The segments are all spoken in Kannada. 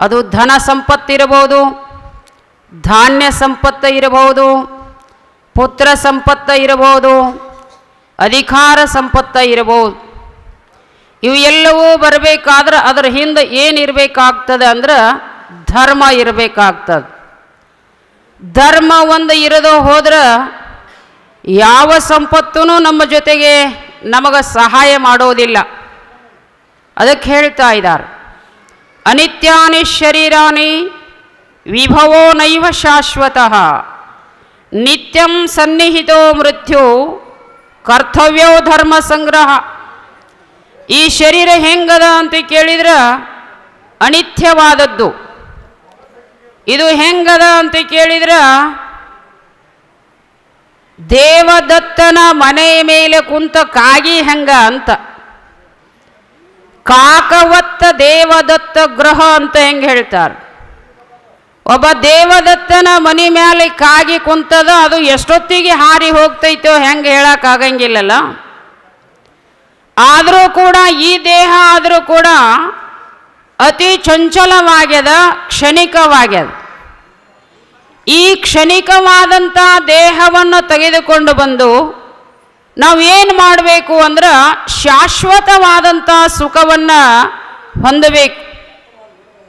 ಅದು ಧನ ಸಂಪತ್ತಿರಬಹುದು, ಧಾನ್ಯ ಸಂಪತ್ತು ಇರಬಹುದು, ಪುತ್ರ ಸಂಪತ್ತ ಇರಬಹುದು, ಅಧಿಕಾರ ಸಂಪತ್ತ ಇರಬಹುದು. ಇವು ಎಲ್ಲವೂ ಬರಬೇಕಾದ್ರೆ ಅದರ ಹಿಂದೆ ಏನಿರಬೇಕಾಗ್ತದೆ ಅಂದ್ರೆ ಧರ್ಮ ಇರಬೇಕಾಗ್ತದೆ. ಧರ್ಮ ಒಂದು ಇರದೋ ಹೋದ್ರೆ ಯಾವ ಸಂಪತ್ತೂ ನಮ್ಮ ಜೊತೆಗೆ ನಮಗೆ ಸಹಾಯ ಮಾಡೋದಿಲ್ಲ. ಅದಕ್ಕೆ ಹೇಳ್ತಾ ಇದ್ದಾರೆ, ಅನಿತ್ಯಾನಿ ಶರೀರಾನಿ ವಿಭವೋ ನೈವ ಶಾಶ್ವತಃ ನಿತ್ಯಂ ಸನ್ನಿಹಿತೋ ಮೃತ್ಯು ಕರ್ತವ್ಯೋ ಧರ್ಮ ಸಂಗ್ರಹ. ಈ ಶರೀರ ಹೆಂಗದ ಅಂತ ಕೇಳಿದ್ರೆ ಅನಿತ್ಯವಾದದ್ದು. ಇದು ಹೆಂಗದ ಅಂತ ಕೇಳಿದ್ರೆ ದೇವದತ್ತನ ಮನೆಯ ಮೇಲೆ ಕುಂತ ಕಾಗಿ ಹೆಂಗ ಅಂತ, ಕಾಕವತ್ತ ದೇವದತ್ತ ಗೃಹ ಅಂತ ಹೆಂಗೆ ಹೇಳ್ತಾರೆ. ಒಬ್ಬ ದೇವದತ್ತನ ಮನೆ ಮೇಲೆ ಕಾಗಿ ಕುಂತದ, ಅದು ಎಷ್ಟೊತ್ತಿಗೆ ಹಾರಿ ಹೋಗ್ತೈತೋ ಹೆಂಗೆ ಹೇಳಕ್ಕಾಗಂಗಿಲ್ಲಲ್ಲ. ಆದರೂ ಕೂಡ ಈ ದೇಹ ಆದರೂ ಕೂಡ ಅತಿ ಚಂಚಲವಾಗ್ಯದ, ಕ್ಷಣಿಕವಾಗ್ಯದ. ಈ ಕ್ಷಣಿಕವಾದಂಥ ದೇಹವನ್ನು ತೆಗೆದುಕೊಂಡು ಬಂದು ನಾವೇನು ಮಾಡಬೇಕು ಅಂದ್ರೆ ಶಾಶ್ವತವಾದಂಥ ಸುಖವನ್ನು ಹೊಂದಬೇಕು.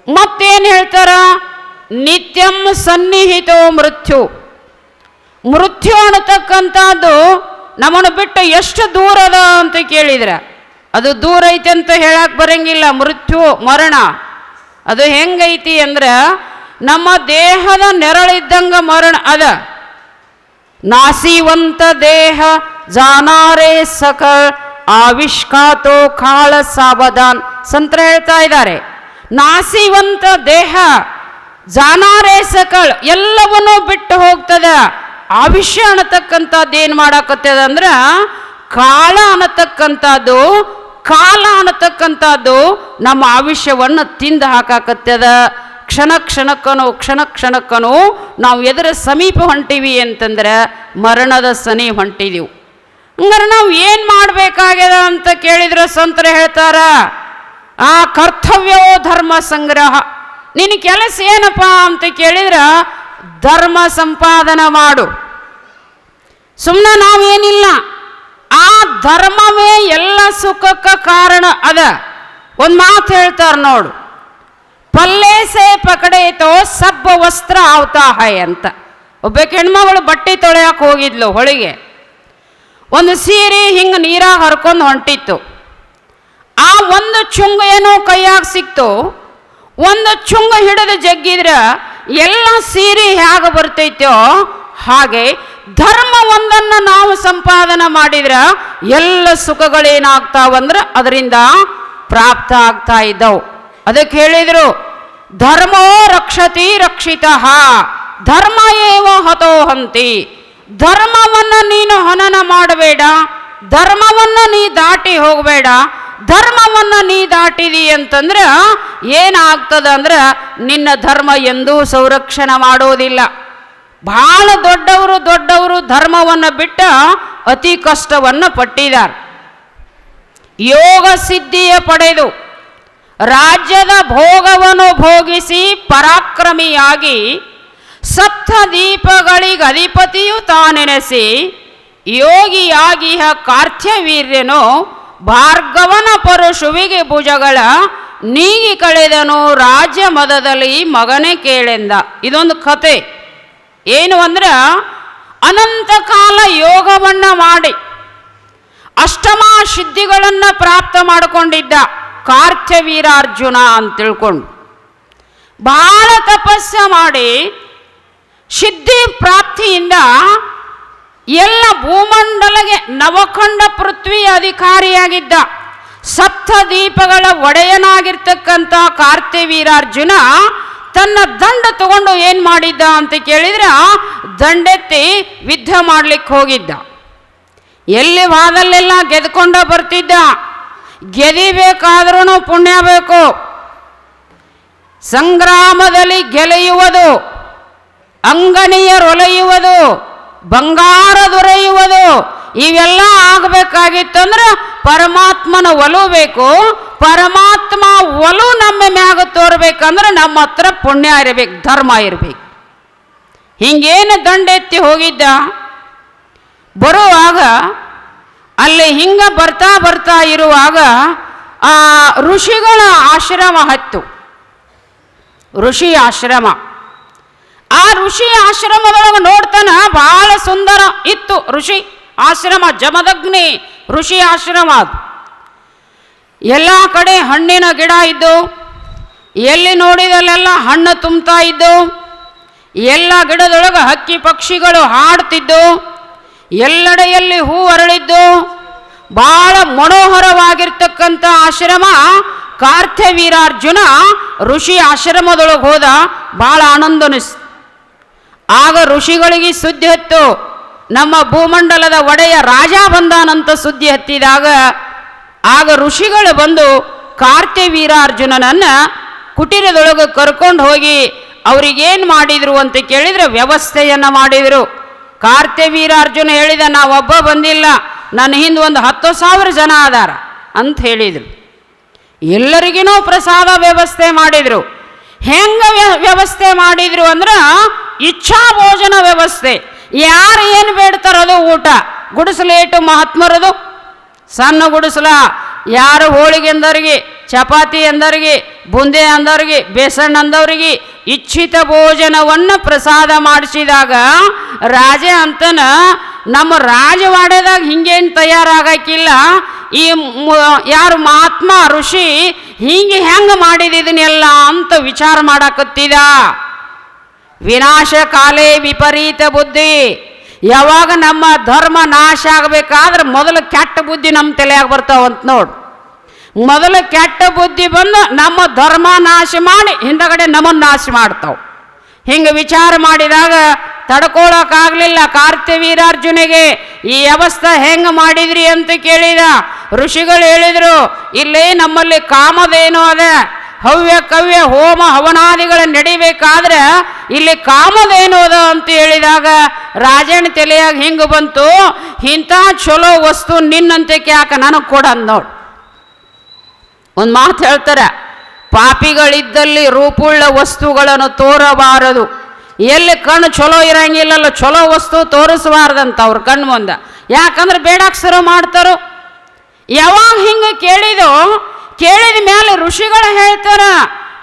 ಮತ್ತೇನು ಹೇಳ್ತಾರ, ನಿತ್ಯಂ ಸನ್ನಿಹಿತೋ ಮೃತ್ಯು. ಮೃತ್ಯು ಅನ್ನತಕ್ಕಂಥದ್ದು ನಮ್ಮನ್ನು ಬಿಟ್ಟು ಎಷ್ಟು ದೂರ ಅದ ಅಂತ ಕೇಳಿದ್ರೆ ಅದು ದೂರ ಐತಿ ಅಂತ ಹೇಳಕ್ ಬರಂಗಿಲ್ಲ. ಮೃತ್ಯು ಮರಣ ಅದು ಹೆಂಗೈತಿ ಅಂದ್ರೆ ನಮ್ಮ ದೇಹದ ನೆರಳಿದ್ದಂಗೆ ಮರಣ ಅದ. ನಾಸಿವಂತ ದೇಹ ಜಾನಾರೇ ಸಕಲ್ ಆವಿಷ್ಕಾತೋ ಕಾಳ ಸಾವಧಾನ್ ಸಂತ್ರ ಹೇಳ್ತಾ ಇದ್ದಾರೆ. ನಾಸಿವಂತ ದೇಹ ಜಾನಾರೇ ಸಕಲ್ ಎಲ್ಲವನ್ನೂ ಬಿಟ್ಟು ಹೋಗ್ತದ. ಆವಿಷ್ಯ ಅನ್ನತಕ್ಕಂಥದ್ದು ಏನು ಮಾಡಾಕತ್ತದ ಅಂದ್ರೆ ಕಾಳ ಅನ್ನತಕ್ಕಂಥದ್ದು, ಕಾಲ ಅನ್ನತಕ್ಕಂಥದ್ದು ನಮ್ಮ ಆವಿಷ್ಯವನ್ನು ತಿಂದು ಹಾಕಾಕತ್ತದ. ಕ್ಷಣ ಕ್ಷಣಕ್ಕನೂ ನಾವು ಎದರ ಸಮೀಪ ಹೊಂಟೀವಿ ಅಂತಂದ್ರೆ ಮರಣದ ಸನಿ ಹೊಂಟಿದೀವಿ. ಹಂಗಾರೆ ನಾವು ಏನು ಮಾಡಬೇಕಾಗ್ಯದ ಅಂತ ಕೇಳಿದ್ರೆ ಸಂತರ ಹೇಳ್ತಾರ, ಆ ಕರ್ತವ್ಯವೋ ಧರ್ಮ ಸಂಗ್ರಹ. ನಿನ್ನ ಕೆಲಸ ಏನಪ್ಪ ಅಂತ ಕೇಳಿದ್ರೆ ಧರ್ಮ ಸಂಪಾದನೆ ಮಾಡು. ಸುಮ್ಮನೆ ನಾವೇನಿಲ್ಲ, ಆ ಧರ್ಮವೇ ಎಲ್ಲ ಸುಖಕ್ಕೆ ಕಾರಣ ಅದ. ಒಂದು ಮಾತು ಹೇಳ್ತಾರೆ ನೋಡು, ಪಲ್ಲೆ ಸೇ ಪಕಡೇತೋ ಸಬ್ಬ ವಸ್ತ್ರ ಆವ್ತಾ ಹೈ ಅಂತ. ಒಬ್ಬಕ್ಕೆ ಹೆಣ್ಮಗಳು ಬಟ್ಟೆ ತೊಳೆಯಕ್ಕೆ ಹೋಗಿದ್ಲು ಹೊಳಿಗೆ. ಒಂದು ಸೀರೆ ಹಿಂಗೆ ನೀರಾಗ ಹರ್ಕೊಂಡು ಹೊಂಟಿತ್ತು. ಆ ಒಂದು ಚುಂಗ ಏನೋ ಕೈಯಾಗ ಸಿಕ್ತು. ಒಂದು ಚುಂಗ ಹಿಡಿದು ಜಗ್ಗಿದ್ರೆ ಎಲ್ಲ ಸೀರೆ ಹೇಗೆ ಬರ್ತೈತೋ ಹಾಗೆ ಧರ್ಮ ಒಂದನ್ನು ನಾವು ಸಂಪಾದನೆ ಮಾಡಿದ್ರೆ ಎಲ್ಲ ಸುಖಗಳೇನಾಗ್ತಾವಂದ್ರೆ ಅದರಿಂದ ಪ್ರಾಪ್ತ ಆಗ್ತಾ ಇದ್ದವು. ಅದಕ್ಕೆ ಹೇಳಿದರು, ಧರ್ಮೋ ರಕ್ಷತಿ ರಕ್ಷಿತಃ ಧರ್ಮ ಏವ ಹತೋ ಹಂತಿ. ಧರ್ಮವನ್ನು ನೀನು ಹನನ ಮಾಡಬೇಡ, ಧರ್ಮವನ್ನು ನೀ ದಾಟಿ ಹೋಗಬೇಡ. ಧರ್ಮವನ್ನು ನೀ ದಾಟಿದಿ ಅಂತಂದ್ರೆ ಏನಾಗ್ತದ ಅಂದ್ರೆ ನಿನ್ನ ಧರ್ಮ ಎಂದೂ ಸಂರಕ್ಷಣೆ ಮಾಡೋದಿಲ್ಲ. ಬಹಳ ದೊಡ್ಡವರು ಧರ್ಮವನ್ನು ಬಿಟ್ಟ ಅತಿ ಕಷ್ಟವನ್ನು ಪಟ್ಟಿದ್ದಾರೆ. ಯೋಗ ಸಿದ್ಧಿಯ ಪಡೆದು ರಾಜ್ಯದ ಭೋಗವನ್ನು ಭೋಗಿಸಿ ಪರಾಕ್ರಮಿಯಾಗಿ ಸಪ್ತ ದೀಪಗಳಿಗೆ ಅಧಿಪತಿಯು ತಾನೆನೆಸಿ ಯೋಗಿಯಾಗಿಹ ಕಾರ್ತ್ಯವೀರ್ಯನು ಭಾರ್ಗವನ ಪರಶುವಿಗೆ ಭುಜಗಳ ನೀಗಿ ಕಳೆದನು ರಾಜ್ಯ ಮದದಲ್ಲಿ ಮಗನೇ ಕೇಳೆಂದ. ಇದೊಂದು ಕತೆ. ಏನು ಅಂದ್ರೆ ಅನಂತ ಕಾಲ ಯೋಗವನ್ನು ಮಾಡಿ ಅಷ್ಟಮಾ ಸಿದ್ಧಿಗಳನ್ನು ಪ್ರಾಪ್ತ ಮಾಡಿಕೊಂಡಿದ್ದ ಕಾರ್ತ್ಯವೀರ ಅರ್ಜುನ ಅಂತ ತಿಳ್ಕೊಂಡು ಬಹಳ ತಪಸ್ಸು ಮಾಡಿ ಸಿದ್ಧಿ ಪ್ರಾಪ್ತಿಯಿಂದ ಎಲ್ಲ ಭೂಮಂಡಲಗೆ ನವಖಂಡ ಪೃಥ್ವಿಯ ಅಧಿಕಾರಿಯಾಗಿದ್ದ ಸಪ್ತ ದೀಪಗಳ ಒಡೆಯನಾಗಿರ್ತಕ್ಕಂಥ ಕಾರ್ತ್ಯವೀರಾರ್ಜುನ ತನ್ನ ದಂಡ ತಗೊಂಡು ಏನು ಮಾಡಿದ್ದ ಅಂತ ಕೇಳಿದ್ರೆ ದಂಡೆತ್ತಿ ಯುದ್ಧ ಮಾಡ್ಲಿಕ್ಕೆ ಹೋಗಿದ್ದ. ಎಲ್ಲಿ ವಾದಲ್ಲೆಲ್ಲ ಗೆದ್ಕೊಂಡ ಬರ್ತಿದ್ದ. ಗೆದಿಬೇಕಾದ್ರೂ ಪುಣ್ಯ ಬೇಕು. ಸಂಗ್ರಾಮದಲ್ಲಿ ಗೆಲೆಯುವುದು, ಅಂಗಣಿಯರೊಲೆಯುವುದು, ಬಂಗಾರ ದೊರೆಯುವುದು, ಇವೆಲ್ಲ ಆಗಬೇಕಾಗಿತ್ತಂದ್ರೆ ಪರಮಾತ್ಮನ ಒಲವು ಬೇಕು. ಪರಮಾತ್ಮ ಒಲು ನಮ್ಮ ಮ್ಯಾಗ ತೋರ್ಬೇಕಂದ್ರೆ ನಮ್ಮ ಹತ್ರ ಪುಣ್ಯ ಇರಬೇಕು, ಧರ್ಮ ಇರಬೇಕು. ಹಿಂಗೇನು ದಂಡೆತ್ತಿ ಹೋಗಿದ್ದ, ಬರುವಾಗ ಅಲ್ಲಿ ಹಿಂಗ ಬರ್ತಾ ಬರ್ತಾ ಇರುವಾಗ ಆ ಋಷಿಗಳ ಆಶ್ರಮ ಹತ್ತು, ಋಷಿ ಆಶ್ರಮ. ಆ ಋಷಿ ಆಶ್ರಮದೊಳಗೆ ನೋಡ್ತಾನ ಬಹಳ ಸುಂದರ ಇತ್ತು ಋಷಿ ಆಶ್ರಮ, ಜಮದಗ್ನಿ ಋಷಿ ಆಶ್ರಮ. ಅದು ಎಲ್ಲ ಕಡೆ ಹಣ್ಣಿನ ಗಿಡ ಇದ್ದು, ಎಲ್ಲಿ ನೋಡಿದಲ್ಲೆಲ್ಲ ಹಣ್ಣು ತುಂಬ್ತಾ ಇದ್ದು, ಎಲ್ಲ ಗಿಡದೊಳಗೆ ಹಕ್ಕಿ ಪಕ್ಷಿಗಳು ಹಾಡ್ತಿದ್ದು, ಎಲ್ಲೆಡೆಯಲ್ಲಿ ಹೂ ಅರಳಿದ್ದು, ಬಹಳ ಮನೋಹರವಾಗಿರ್ತಕ್ಕಂಥ ಆಶ್ರಮ. ಕಾರ್ತವೀರಾರ್ಜುನ ಋಷಿ ಆಶ್ರಮದೊಳಗೆ ಹೋದ, ಬಹಳ ಆನಂದ ಅನಿಸ್ತು. ಆಗ ಋಷಿಗಳಿಗೆ ಸುದ್ದಿ ಹತ್ತು, ನಮ್ಮ ಭೂಮಂಡಲದ ಒಡೆಯ ರಾಜ ಬಂದಾನಂತ ಸುದ್ದಿ ಹತ್ತಿದಾಗ ಆಗ ಋಷಿಗಳು ಬಂದು ಕಾರ್ತವೀರಾರ್ಜುನನನ್ನು ಕುಟೀರದೊಳಗೆ ಕರ್ಕೊಂಡು ಹೋಗಿ ಅವ್ರಿಗೇನು ಮಾಡಿದರು ಅಂತ ಕೇಳಿದರೆ ವ್ಯವಸ್ಥೆಯನ್ನು ಮಾಡಿದರು. ಕಾರ್ತವೀರಾರ್ಜುನ ಹೇಳಿದ, ನಾವೊಬ್ಬ ಬಂದಿಲ್ಲ, ನನ್ನ ಹಿಂದೆ ಒಂದು 10,000 ಜನ ಅದಾರ ಅಂತ ಹೇಳಿದರು. ಎಲ್ಲರಿಗೂ ಪ್ರಸಾದ ವ್ಯವಸ್ಥೆ ಮಾಡಿದರು. ಹೆಂಗೆ ವ್ಯವಸ್ಥೆ ಮಾಡಿದರು ಅಂದ್ರೆ ಇಚ್ಛಾ ಭೋಜನ ವ್ಯವಸ್ಥೆ. ಯಾರು ಏನು ಬೇಡ್ತಾರೋ ಅದು ಊಟ. ಗುಡಿಸಲೇಟು ಮಹಾತ್ಮರದು ಸಣ್ಣ ಗುಡಿಸಲ, ಯಾರು ಹೋಳಿಗೆ ಅಂದವ್ರಿಗೆ, ಚಪಾತಿ ಅಂದವ್ರಿಗೆ, ಬುಂದೆ ಅಂದವ್ರಿಗೆ, ಬೇಸನ್ ಅಂದವ್ರಿಗೆ ಇಚ್ಛಿತ ಭೋಜನವನ್ನು ಪ್ರಸಾದ ಮಾಡಿಸಿದಾಗ ರಾಜ ಅಂತನ ನಮ್ಮ ರಾಜವಾಡ್ಯದಾಗ ಹಿಂಗೇನು ತಯಾರಾಗಕ್ಕಿಲ್ಲ, ಈ ಯಾರು ಮಹಾತ್ಮ ಋಷಿ ಹಿಂಗೆ ಹೆಂಗೆ ಮಾಡಿದಿದನ್ನೆಲ್ಲ ಅಂತ ವಿಚಾರ ಮಾಡಕತ್ತಿದ. ವಿನಾಶ ಕಾಲೇ ವಿಪರೀತ ಬುದ್ಧಿ. ಯಾವಾಗ ನಮ್ಮ ಧರ್ಮ ನಾಶ ಆಗಬೇಕಾದ್ರೆ ಮೊದಲು ಕೆಟ್ಟ ಬುದ್ಧಿ ನಮ್ಮ ತಲೆಯಾಗ ಬರ್ತಾವಂತ ನೋಡು. ಮೊದಲು ಕೆಟ್ಟ ಬುದ್ಧಿ ಬಂದು ನಮ್ಮ ಧರ್ಮ ನಾಶ ಮಾಡಿ ಹಿಂದಗಡೆ ನಮ್ಮನ್ನು ನಾಶ ಮಾಡ್ತಾವೆ. ಹಿಂಗೆ ವಿಚಾರ ಮಾಡಿದಾಗ ತಡ್ಕೊಳ್ಳೋಕ್ಕಾಗಲಿಲ್ಲ ಕಾರ್ತವೀರಾರ್ಜುನಿಗೆ. ಈ ಅವಸ್ಥೆ ಹೆಂಗೆ ಮಾಡಿದ್ರಿ ಅಂತ ಕೇಳಿದ. ಋಷಿಗಳು ಹೇಳಿದರು, ಇಲ್ಲೇ ನಮ್ಮಲ್ಲಿ ಕಾಮಧೇನು ಅದ, ಹವ್ಯ ಕವ್ಯ ಹೋಮ ಹವನಾದಿಗಳು ನಡಿಬೇಕಾದ್ರೆ ಇಲ್ಲಿ ಕಾಮಧೇನು ಅದ ಅಂತ ಹೇಳಿದಾಗ ರಾಜನ ತಲೆಯಾಗ ಹಿಂಗೆ ಬಂತು, ಇಂಥ ಚಲೋ ವಸ್ತು ನಿನ್ನಂತೆ ಯಾಕೆ ನನಗೆ ಕೊಡ ನೋಡಿ. ಒಂದು ಮಾತು ಹೇಳ್ತಾರೆ, ಪಾಪಿಗಳಿದ್ದಲ್ಲಿ ರೂಪುಳ್ಳ ವಸ್ತುಗಳನ್ನು ತೋರಬಾರದು. ಎಲ್ಲಿ ಕಣ್ಣು ಚಲೋ ಇರಂಗಿಲ್ಲಲ್ಲ ಚಲೋ ವಸ್ತು ತೋರಿಸಬಾರ್ದಂತ ಅವ್ರ ಕಣ್ಣು ಮುಂದೆ. ಯಾಕಂದ್ರೆ ಬೇಡಕ್ಕೆ ಶುರು ಮಾಡ್ತಾರೋ. ಯಾವಾಗ ಹಿಂಗೆ ಕೇಳಿದ ಮೇಲೆ ಋಷಿಗಳು ಹೇಳ್ತಾರ,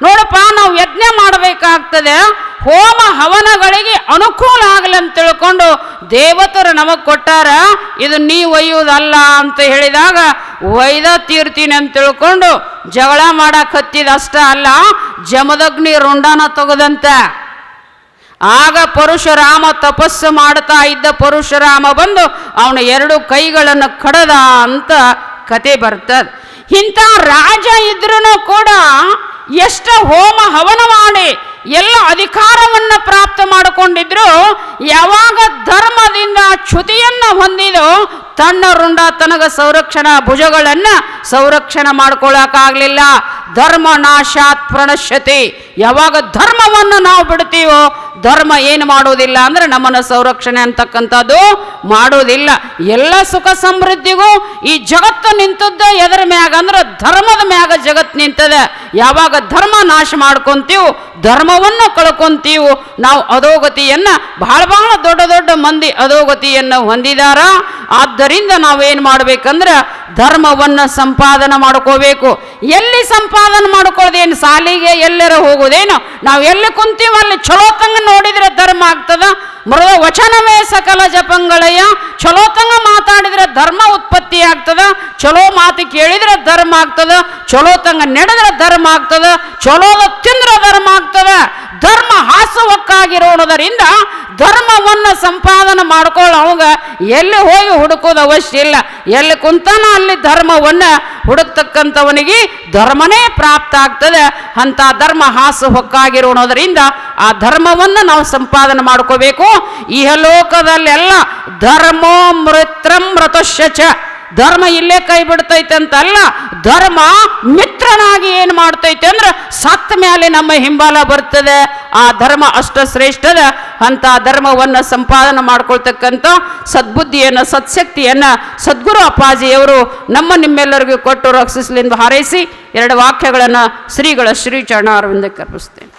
ನೋಡಪ್ಪ ನಾವು ಯಜ್ಞ ಮಾಡಬೇಕಾಗ್ತದೆ, ಹೋಮ ಹವನಗಳಿಗೆ ಅನುಕೂಲ ಆಗಲಿ ಅಂತ ತಿಳ್ಕೊಂಡು ದೇವತರು ನಮಗೆ ಕೊಟ್ಟಾರ, ಇದು ನೀ ಒಯ್ಯುವುದಲ್ಲ ಅಂತ ಹೇಳಿದಾಗ ಒಯ್ದ ತೀರ್ತೀನಿ ಅಂತ ತಿಳ್ಕೊಂಡು ಜಗಳ ಮಾಡಕ್ಕೆ ಹತ್ತಿದ. ಅಷ್ಟ ಅಲ್ಲ, ಜಮದಗ್ನಿ ರುಂಡನ ತೆಗೆದಂತ. ಆಗ ಪರಶುರಾಮ ತಪಸ್ಸು ಮಾಡ್ತಾ ಇದ್ದ ಪರಶುರಾಮ ಬಂದು ಅವನ 2 ಕೈಗಳನ್ನು ಕಡದ ಅಂತ ಕತೆ ಬರ್ತದೆ. ಇಂಥ ರಾಜ ಇದ್ರೂ ಕೂಡ ಎಷ್ಟು ಹೋಮ ಹವನ ಮಾಡಿ ಎಲ್ಲ ಅಧಿಕಾರವನ್ನು ಪ್ರಾಪ್ತ ಮಾಡಿಕೊಂಡಿದ್ರು, ಯಾವಾಗ ಧರ್ಮದಿಂದ ಚ್ಯುತಿಯನ್ನು ಹೊಂದಿದೋ ತನ್ನ ರುಂಡ ತನಗ ಸಂರಕ್ಷಣಾ ಭುಜಗಳನ್ನು ಸಂರಕ್ಷಣೆ ಮಾಡ್ಕೊಳ್ಳೋಕ್ಕಾಗಲಿಲ್ಲ. ಧರ್ಮ ನಾಶಾತ್ ಪ್ರಣಶ್ಯತೆ. ಯಾವಾಗ ಧರ್ಮವನ್ನು ನಾವು ಬಿಡ್ತೀವೋ ಧರ್ಮ ಏನು ಮಾಡೋದಿಲ್ಲ ಅಂದರೆ ನಮ್ಮನ್ನು ಸಂರಕ್ಷಣೆ ಅಂತಕ್ಕಂಥದ್ದು ಮಾಡೋದಿಲ್ಲ. ಎಲ್ಲ ಸುಖ ಸಮೃದ್ಧಿಗೂ ಈ ಜಗತ್ತು ನಿಂತದ್ದ ಎದರ ಮ್ಯಾಗ ಅಂದ್ರೆ ಧರ್ಮದ ಮ್ಯಾಗ ಜಗತ್ತು ನಿಂತದೆ. ಯಾವಾಗ ಧರ್ಮ ನಾಶ ಮಾಡ್ಕೊಂತೀವೋ ಧರ್ಮವನ್ನು ಕಳ್ಕೊಂತೀವೋ ನಾವು ಅಧೋಗತಿಯನ್ನು ಬಹಳ ದೊಡ್ಡ ದೊಡ್ಡ ಮಂದಿ ಅಧೋಗತಿಯನ್ನು ಹೊಂದಿದಾರ. ಆದ್ದರಿಂದ ನಾವೇನು ಮಾಡ್ಬೇಕಂದ್ರೆ ಧರ್ಮವನ್ನು ಸಂಪಾದನೆ ಮಾಡ್ಕೋಬೇಕು. ಎಲ್ಲಿ ಸಂಪಾದನೆ ಮಾಡ್ಕೊಳ್ಳೋದೇನು, ಸಾಲಿಗೆ ಎಲ್ಲರ ಹೋಗೋದೇನು, ನಾವು ಎಲ್ಲಿ ಕುಂತೀವಿ ಅಲ್ಲಿ ಚಲೋತಂಗ ನೋಡಿದ್ರೆ ಧರ್ಮ ಆಗ್ತದ. ಮೃದ ವಚನವೇ ಸಕಲ ಜಪಂಗಳಯ್ಯ. ಚಲೋತಂಗ ಮಾತಾಡಿದ್ರೆ ಧರ್ಮ ಉತ್ಪತ್ತಿ ಆಗ್ತದ. ಚಲೋ ಮಾತು ಕೇಳಿದ್ರೆ ಧರ್ಮ ಆಗ್ತದ. ಚಲೋತಂಗ ನಡೆದ್ರೆ ಧರ್ಮ ಆಗ್ತದ. ಚಲೋದ ತಿಂದ್ರೆ ಧರ್ಮ ಆಗ್ತದ. ಧರ್ಮ ಹಾಸುವಕ್ಕಾಗಿರೋಣದರಿಂದ ಧರ್ಮವನ್ನು ಸಂಪಾದನೆ ಮಾಡ್ಕೊಳ್ಳೋ ಅವಾಗ ಎಲ್ಲಿ ಹೋಗಿ ಹುಡುಕೋದು ಅವಶ್ಯ ಇಲ್ಲ. ಎಲ್ಲಿ ಕುಂತಾನ ಅಲ್ಲಿ ಧರ್ಮವನ್ನು ಹುಡುಕ್ತಕ್ಕಂಥವನಿಗೆ ಧರ್ಮನೇ ಪ್ರಾಪ್ತ ಆಗ್ತದೆ. ಅಂಥ ಧರ್ಮ ಹಾಸು ಹೊಕ್ಕಾಗಿರೋಣದರಿಂದ ಆ ಧರ್ಮವನ್ನು ನಾವು ಸಂಪಾದನೆ ಮಾಡ್ಕೋಬೇಕು. ಇಹಲೋಕದಲ್ಲೆಲ್ಲ ಧರ್ಮೋ ಮೃತ್ರಂ ಮೃತಶ್ಚ. ಧರ್ಮ ಇಲ್ಲೇ ಕೈ ಬಿಡ್ತೈತೆ ಅಂತಲ್ಲ, ಧರ್ಮ ಮಿತ್ರನಾಗಿ ಏನು ಮಾಡ್ತೈತೆ ಅಂದ್ರೆ ಸತ್ತ ಮೇಲೆ ನಮ್ಮ ಹಿಂಬಾಲ ಬರ್ತದೆ. ಆ ಧರ್ಮ ಅಷ್ಟ ಶ್ರೇಷ್ಠದ. ಅಂಥ ಧರ್ಮವನ್ನು ಸಂಪಾದನೆ ಮಾಡ್ಕೊಳ್ತಕ್ಕಂಥ ಸದ್ಬುದ್ಧಿಯನ್ನು, ಸತ್ಶಕ್ತಿಯನ್ನು ಸದ್ಗುರು ಅಪ್ಪಾಜಿಯವರು ನಿಮ್ಮೆಲ್ಲರಿಗೂ ಕೊಟ್ಟು ರಕ್ಷಿಸಲೆಂದು ಹಾರೈಸಿ 2 ವಾಕ್ಯಗಳನ್ನು ಶ್ರೀಗಳ ಶ್ರೀ ಚರಣ ಅರವಿಂದಕ್ಕೆ ಅರ್ಪಿಸ್ತೇನೆ.